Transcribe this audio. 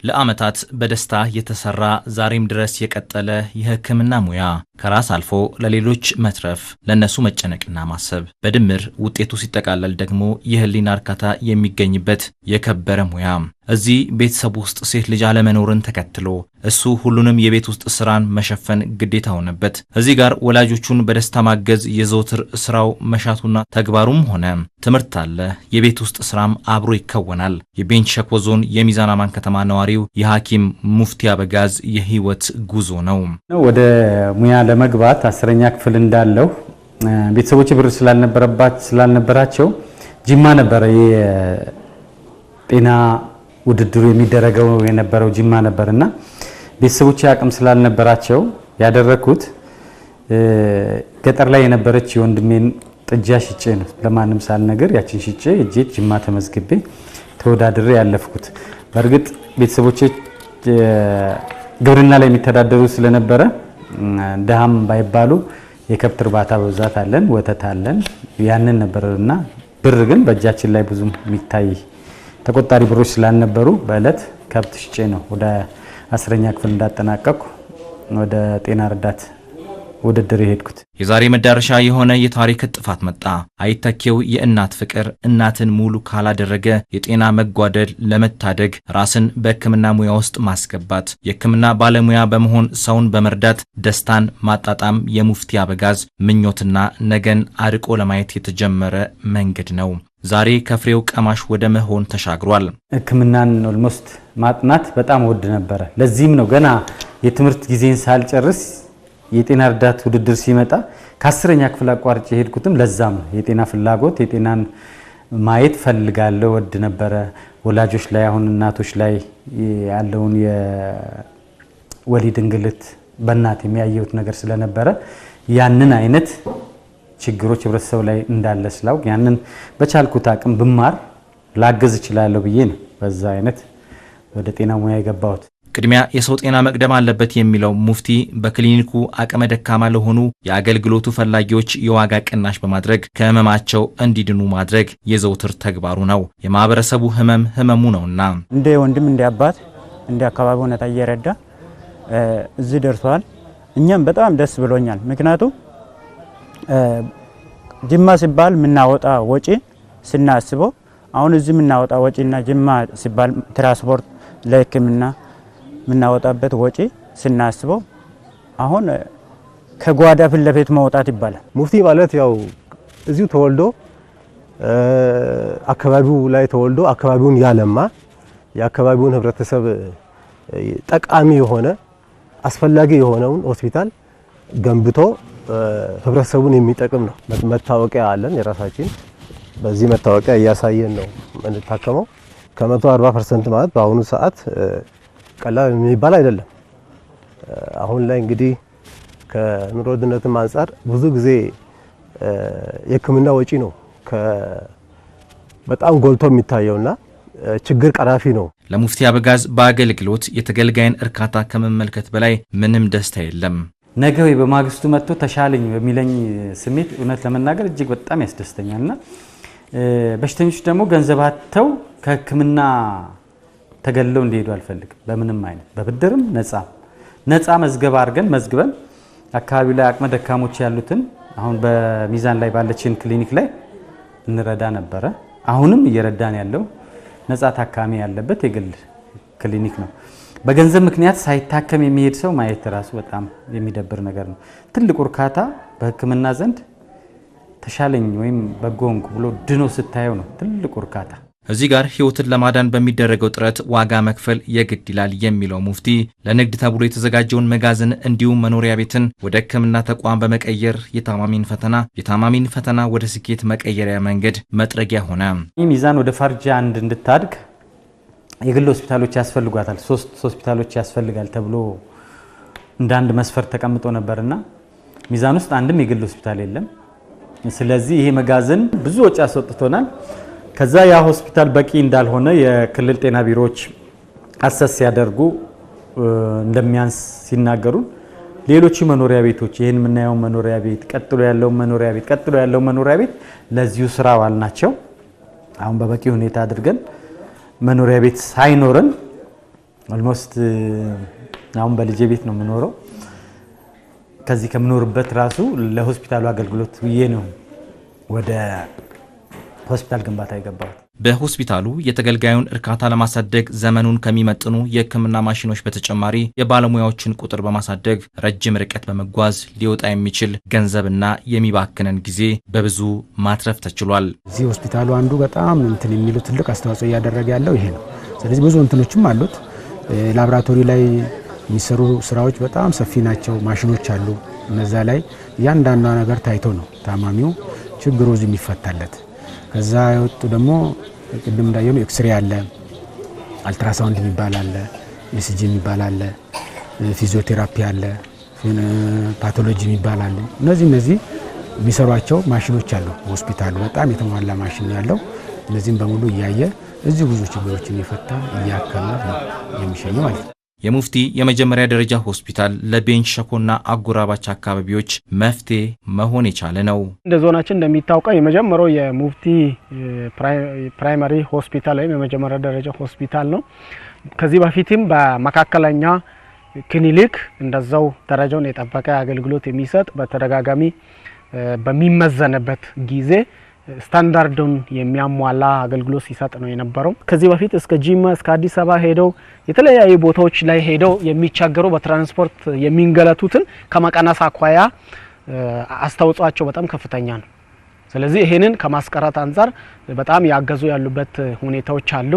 ለአመታት በደስታ የተሰራ ዛሬም ድረስ የቀጠለ የሕክምና ሙያ ከራስ አልፎ ለሌሎች መትረፍ ለነሱ መጨነቅና ማሰብ በድምር ውጤቱ ሲጠቃለል ደግሞ የህሊና እርካታ የሚገኝበት የከበረ ሙያ እዚህ ቤተሰብ ውስጥ ሴት ልጅ አለመኖርን ተከትሎ እሱ ሁሉንም የቤት ውስጥ ስራን መሸፈን ግዴታ ሆነበት። እዚህ ጋር ወላጆቹን በደስታ ማገዝ የዘውትር ስራው መሻቱና ተግባሩም ሆነ ትምህርት አለ። የቤት ውስጥ ስራም አብሮ ይከወናል። የቤንች ሸኮ ዞን የሚዛን አማን ከተማ ነዋሪው የሐኪም ሙፍቲ አበጋዝ የህይወት ጉዞ ነው። ወደ ሙያ ለመግባት 10ኛ ክፍል እንዳለው ቤተሰቦች ብር ስላልነበራቸው ጅማ ነበረ የጤና ውድድሩ የሚደረገው የነበረው ጅማ ነበርና ቤተሰቦች አቅም ስላልነበራቸው ያደረኩት ገጠር ላይ የነበረች የወንድሜን ጥጃ ሽጬ ነው። ለማንም ሳልነገር ያችን ሽጬ እጄ ጅማ ተመዝግቤ ተወዳድሬ ያለፍኩት። በእርግጥ ቤተሰቦች ግብርና ላይ የሚተዳደሩ ስለነበረ ደሃም ባይባሉ የከብት እርባታ በብዛት አለን፣ ወተት አለን። ያንን ነበርና ብር ግን በእጃችን ላይ ብዙም የሚታይ ተቆጣሪ ብሮች ስላልነበሩ በእለት ከብት ሽጬ ነው ወደ 10ኛ ክፍል እንዳጠናቀቅኩ ወደ ጤና ረዳት ውድድር የሄድኩት። የዛሬ መዳረሻ የሆነ የታሪክ ጥፋት መጣ። አይተኬው የእናት ፍቅር እናትን ሙሉ ካላደረገ የጤና መጓደል ለመታደግ ራስን በሕክምና ሙያ ውስጥ ማስገባት፣ የሕክምና ባለሙያ በመሆን ሰውን በመርዳት ደስታን ማጣጣም የሙፍቲ አበጋዝ ምኞትና ነገን አርቆ ለማየት የተጀመረ መንገድ ነው። ዛሬ ከፍሬው ቀማሽ ወደ መሆን ተሻግሯል። ሕክምናን ኦልሞስት ማጥናት በጣም ወድ ነበረ። ለዚህም ነው ገና የትምህርት ጊዜን ሳልጨርስ የጤና ረዳት ውድድር ሲመጣ ከ10ኛ ክፍል አቋርጬ ሄድኩትም ለዛም ነው። የጤና ፍላጎት የጤናን ማየት ፈልጋለሁ ወድ ነበረ። ወላጆች ላይ አሁን እናቶች ላይ ያለውን የወሊድ እንግልት በእናት የሚያየውት ነገር ስለነበረ ያንን አይነት ችግሮች ህብረተሰብ ላይ እንዳለ ስላውቅ ያንን በቻልኩት አቅም ብማር ላገዝ እችላለሁ ብዬ ነው በዛ አይነት ወደ ጤና ሙያ የገባሁት። ቅድሚያ የሰው ጤና መቅደም አለበት የሚለው ሙፍቲ በክሊኒኩ አቅመ ደካማ ለሆኑ የአገልግሎቱ ፈላጊዎች የዋጋ ቅናሽ በማድረግ ከህመማቸው እንዲድኑ ማድረግ የዘውትር ተግባሩ ነው። የማህበረሰቡ ህመሙ ነውና እንደ ወንድም እንደ አባት እንደ አካባቢው ሁኔታ እየረዳ እዚህ ደርሷል። እኛም በጣም ደስ ብሎኛል። ምክንያቱም ጅማ ሲባል ምናወጣ ወጪ ስናስበው አሁን እዚህ ምናወጣ ወጪና ጅማ ሲባል ትራንስፖርት ለሕክምና ምናወጣበት ወጪ ስናስበው አሁን ከጓዳ ፊት ለፊት መውጣት ይባላል። ሙፍቲ ማለት ያው እዚሁ ተወልዶ አካባቢው ላይ ተወልዶ አካባቢውን ያለማ የአካባቢውን ህብረተሰብ ጠቃሚ የሆነ አስፈላጊ የሆነውን ሆስፒታል ገንብቶ ህብረተሰቡን የሚጠቅም ነው። መታወቂያ አለን የራሳችን። በዚህ መታወቂያ እያሳየን ነው የምንታከመው። ከ140% ማለት በአሁኑ ሰዓት ቀላል የሚባል አይደለም። አሁን ላይ እንግዲህ ከኑሮ ውድነትም አንፃር ብዙ ጊዜ የሕክምና ወጪ ነው በጣም ጎልቶ የሚታየውና ችግር ቀራፊ ነው። ለሙፍቲ አበጋዝ በአገልግሎት የተገልጋይን እርካታ ከመመልከት በላይ ምንም ደስታ የለም። ነገ ወይ በማግስቱ መጥቶ ተሻለኝ በሚለኝ ስሜት እውነት ለመናገር እጅግ በጣም ያስደስተኛልና በሽተኞች ደግሞ ገንዘብ አጥተው ከሕክምና ተገለው እንዲሄዱ አልፈልግም። በምንም አይነት በብድርም ነፃ መዝገብ አድርገን መዝግበን አካባቢው ላይ አቅመ ደካሞች ያሉትን አሁን በሚዛን ላይ ባለችን ክሊኒክ ላይ እንረዳ ነበረ። አሁንም እየረዳን ያለው ነፃ ታካሚ ያለበት የግል ክሊኒክ ነው። በገንዘብ ምክንያት ሳይታከም የሚሄድ ሰው ማየት ራሱ በጣም የሚደብር ነገር ነው። ትልቁ እርካታ በሕክምና ዘንድ ተሻለኝ ወይም በጎንኩ ብሎ ድኖ ስታየው ነው ትልቁ እርካታ። እዚህ ጋር ህይወትን ለማዳን በሚደረገው ጥረት ዋጋ መክፈል የግድ ይላል የሚለው ሙፍቲ ለንግድ ተብሎ የተዘጋጀውን መጋዘን እንዲሁም መኖሪያ ቤትን ወደ ሕክምና ተቋም በመቀየር የታማሚን ፈተና ወደ ስኬት መቀየሪያ መንገድ መጥረጊያ ሆነ። ሚዛን ወደ ፈርጃ አንድ እንድታድግ የግል ሆስፒታሎች ያስፈልጓታል። 3 ሆስፒታሎች ያስፈልጋል ተብሎ እንደ አንድ መስፈርት ተቀምጦ ነበርና ሚዛን ውስጥ አንድም የግል ሆስፒታል የለም። ስለዚህ ይሄ መጋዘን ብዙ ወጪ አስወጥቶናል። ከዛ ያ ሆስፒታል በቂ እንዳልሆነ የክልል ጤና ቢሮዎች አሰስ ሲያደርጉ እንደሚያንስ ሲናገሩን ሌሎች መኖሪያ ቤቶች ይሄን የምናየው መኖሪያ ቤት ቀጥሎ ያለው መኖሪያ ቤት ለዚሁ ስራ ዋልናቸው። አሁን በበቂ ሁኔታ አድርገን መኖሪያ ቤት ሳይኖረን ኦልሞስት አሁን በልጄ ቤት ነው የምኖረው። ከዚህ ከምኖርበት ራሱ ለሆስፒታሉ አገልግሎት ብዬ ነው ወደ ሆስፒታል ግንባታ የገባሁት። በሆስፒታሉ የተገልጋዩን እርካታ ለማሳደግ ዘመኑን ከሚመጥኑ የሕክምና ማሽኖች በተጨማሪ የባለሙያዎችን ቁጥር በማሳደግ ረጅም ርቀት በመጓዝ ሊወጣ የሚችል ገንዘብና የሚባክነን ጊዜ በብዙ ማትረፍ ተችሏል። እዚህ ሆስፒታሉ አንዱ በጣም እንትን የሚሉ ትልቅ አስተዋጽኦ እያደረገ ያለው ይሄ ነው። ስለዚህ ብዙ እንትኖችም አሉት። ላቦራቶሪ ላይ የሚሰሩ ስራዎች በጣም ሰፊ ናቸው። ማሽኖች አሉ። እነዛ ላይ እያንዳንዷ ነገር ታይቶ ነው ታማሚው ችግሩ እዚህ የሚፈታለት። ከዛ የወጡ ደግሞ ቅድም እንዳየነው ኤክስሬ አለ፣ አልትራሳውንድ የሚባል አለ፣ ኢሲጂ የሚባል አለ፣ ፊዚዮቴራፒ አለ፣ ፓቶሎጂ የሚባል አለ። እነዚህ የሚሰሯቸው ማሽኖች አሉ። ሆስፒታሉ በጣም የተሟላ ማሽን ያለው እነዚህም በሙሉ እያየ እዚህ ብዙ ችግሮችን እየፈታ እያከመ ነው የሚሸኘው ማለት ነው። የሙፍቲ የመጀመሪያ ደረጃ ሆስፒታል ለቤንች ሸኮና አጎራባች አካባቢዎች መፍትሄ መሆን የቻለ ነው። እንደ ዞናችን እንደሚታወቀው የመጀመሪያው የሙፍቲ ፕራይመሪ ሆስፒታል ወይም የመጀመሪያ ደረጃ ሆስፒታል ነው። ከዚህ በፊትም በመካከለኛ ክሊኒክ እንደዛው ደረጃውን የጠበቀ አገልግሎት የሚሰጥ በተደጋጋሚ በሚመዘንበት ጊዜ ስታንዳርዱን የሚያሟላ አገልግሎት ሲሰጥ ነው የነበረው። ከዚህ በፊት እስከ ጂማ እስከ አዲስ አበባ ሄደው የተለያዩ ቦታዎች ላይ ሄደው የሚቸገሩ በትራንስፖርት የሚንገለቱትን ከመቀነስ አኳያ አስተዋጽኦአቸው በጣም ከፍተኛ ነው። ስለዚህ ይሄንን ከማስቀረት አንፃር በጣም ያገዙ ያሉበት ሁኔታዎች አሉ።